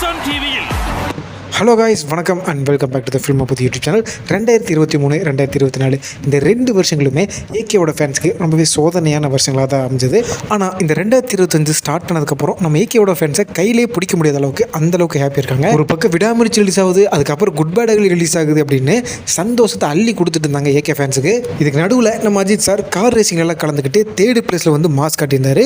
Sun டிவியில். Hello guys, வணக்கம் and welcome back to the film பற்றி யூடியூப் சேனல். 2023 2024 இந்த 2 வருஷங்களுமே ஏகேவோட ஃபேன்ஸ்க்கு ரொம்பவே சோதனையான வருஷங்களாக தான் அமைஞ்சது. ஆனால் இந்த 2025 ஸ்டார்ட் பண்ணதுக்கப்புறம் நம்ம ஏகேவோட ஃபேன்ஸை கையிலே பிடிக்க முடியாத அளவுக்கு அந்தளவுக்கு ஹாப்பி இருக்காங்க. ஒரு பக்கம் விடாமுயற்சி ரிலீஸ் ஆகுது, அதுக்கப்புறம் குட் பேட் அகலி ரிலீஸ் ஆகுது அப்படின்னு சந்தோஷத்தை அள்ளி கொடுத்துட்டு இருந்தாங்க ஏகே ஃபேன்ஸுக்கு. இதுக்கு நடுவில் நம்ம அஜித் சார் கார் ரேசிங்லாம் கலந்துக்கிட்டு 3rd பிளேஸில் வந்து மாஸ் காட்டியிருந்தார்.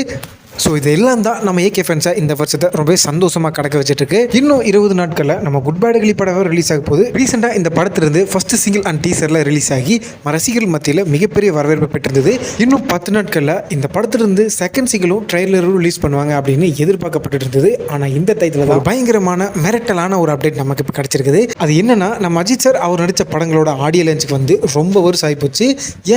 ஸோ இதெல்லாம் தான் நம்ம ஏகே ஃபேன்ஸை இந்த வருஷத்தை ரொம்பவே சந்தோஷமாக கடக்க வச்சுட்டு இருக்கு. இன்னும் 20 நாட்களில் நம்ம குட் பேட் அகலி படம் ரிலீஸ் ஆக போகுது. ரீசெண்டாக இந்த படத்திலிருந்து ஃபர்ஸ்ட் சிங்கிள் அண்ட் டீசரில் ரிலீஸ் ஆகி ரசிகர்கள் மத்தியில் மிகப்பெரிய வரவேற்பு பெற்றிருந்தது. இன்னும் 10 நாட்களில் இந்த படத்திலிருந்து செகண்ட் சிங்கிளும் ட்ரெய்லரும் ரிலீஸ் பண்ணுவாங்க அப்படின்னு எதிர்பார்க்கப்பட்டு இருந்தது. ஆனால் இந்த டைத்தில் தான் பயங்கரமான மிரட்டலான ஒரு அப்டேட் நமக்கு இப்போ கிடைச்சிருக்குது. அது என்னன்னா, நம்ம அஜித் சார் அவர் நடித்த படங்களோட ஆடியோ லான்ச்சுக்கு வந்து ரொம்ப வருஷம் ஆகிப்போச்சு.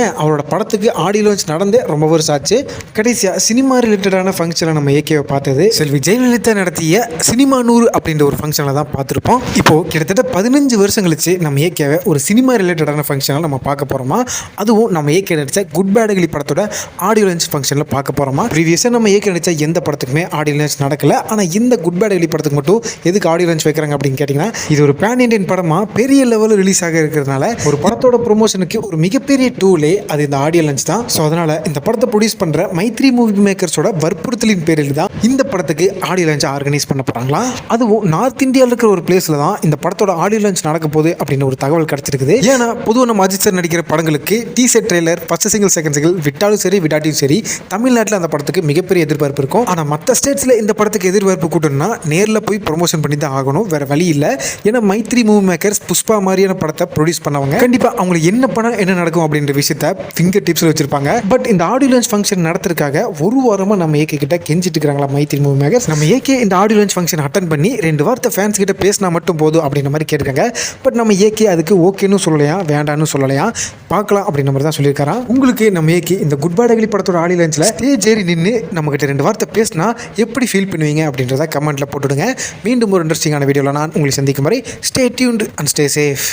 ஏன் அவரோட படத்துக்கு ஆடியோ லான்ச் நடந்தே ரொம்ப வருஷம் ஆச்சு. கடைசியாக சினிமா ரிலேட்டடான ஃபங்க்ஷனில் நம்ம ஏகேவை பார்த்தது செல்வி ஜெயலலிதா நடத்திய சினிமா 100 அப்படின்ற ஒரு ஃபங்க்ஷனில் தான் பார்த்துருப்போம். இப்போ கிட்டத்தட்ட 15 வருஷம் கழிச்சு நம்ம ஏகேவை ஒரு சினிமா ரிலேட்டடான ஃபங்க்ஷனில் நம்ம பார்க்க போகிறோமா, அதுவும் நம்ம ஏகே நடித்த குட் பேட் அகலி படத்தோட ஆடியோ லான்ச் ஃபங்க்ஷனில் பார்க்க போகிறோமா. ப்ரீவியஸாக நம்ம ஏகே நடித்த எந்த படத்துக்குமே ஆடியோ லான்ச் நடக்கல. ஆனால் இந்த குட் பேட் அகலி படத்துக்கு மட்டும் எதுக்கு ஆடியோ லான்ச் வைக்கிறாங்க அப்படின்னு கேட்டிங்கன்னா, இது ஒரு பேன் இண்டியன் படமாக பெரிய லெவலில் ரிலீஸ் ஆக இருக்கிறதுனால ஒரு படத்தோட ப்ரொமோஷனுக்கு ஒரு மிகப்பெரிய டூலே அது இந்த ஆடியோ லான்ச் தான். ஸோ அதனால் இந்த படத்தை ப்ரொடியூஸ் பண்ணுற மைத்ரி மூவி மேக்கர்ஸோட வற்புறுத்தலின் பேரில் தான் இந்த படத்துக்கு ஆடியோ லான்ச் ஆர்கனைஸ் பண்ண போகிறாங்களா. அதுவும் நார்த் இந்தியாவில் இருக்கிற ஒரு பிளேஸில் தான் இந்த படத்தோட ஆடியோ லான்ச் நடக்க போகுது அப்படின்னு ஒரு தகவல் கிடைச்சிருக்குது. ஏன்னா பொதுவாக நம்ம அஜித் சார் நடிக்கிற படங்களுக்கு teaser trailer first single second single விட்டாலும் சரி விட்டாட்டியும் சரி தமிழ்நாட்டில் அந்த படத்துக்கு மிகப்பெரிய எதிர்பார்ப்பு இருக்கும். ஆனால் மற்ற ஸ்டேட்ஸில் இந்த படத்துக்கு எதிர்பார்ப்பு கூட்டணும்னா நேரில் போய் ப்ரொமோஷன் பண்ணி தான் ஆகணும், வேற வழி இல்லை. ஏன்னா மைத்ரி மூவி மேக்கர்ஸ் புஷ்பா மாதிரியான படத்தை ப்ரொடியூஸ் பண்ணவங்க. கண்டிப்பாக அவங்களுக்கு என்ன படம் என்ன நடக்கும் அப்படின்ற விஷயத்த ஃபிங்கர் டிப்ஸில் வச்சிருப்பாங்க. பட் இந்த ஆடியோ லான்ச் ஃபங்க்ஷன் நடத்துறதுக்காக ஒரு வாரமாக நம்ம ஏகே கிட்ட கெஞ்சிட்டு இருக்காங்களா மைத்ரி மூவி மேக்கர்ஸ். நம்ம ஏகே இந்த ஆடியோ லான்ச் ஃபங்க்ஷன் அட்டன் பண்ணி 2 வார்த்தை ஃபேன்ஸ் கிட்ட பேசினா மட்டும் போதும் அப்படின்ற மாதிரி கேட்டிருக்காங்க. பட் நம்ம ஏகே அதுக்கு ஓகேன்னு சொல்லலையா, வேண்டான்னு சொல்லலையா, பார்க்கலாம் அப்படின்ற மாதிரி தான் சொல்லியிருக்காராம். உங்களுக்கு நம்ம ஏகே இந்த குட் பேட் அகலி படத்தோட ஆடியோ லான்ச்சில் ஸ்டேஜ் ஏறி நின்று நம்மகிட்ட 2 வார்த்தை பேசினா எப்படி ஃபீல் பண்ணுவீங்க அப்படின்றத கமெண்ட்டில் போட்டுவிடுங்க. மீண்டும் ஒரு இன்ட்ரெஸ்டிங்கான வீடியோவில் நான் உங்களை சந்திக்கும் வரை stay tuned and stay safe.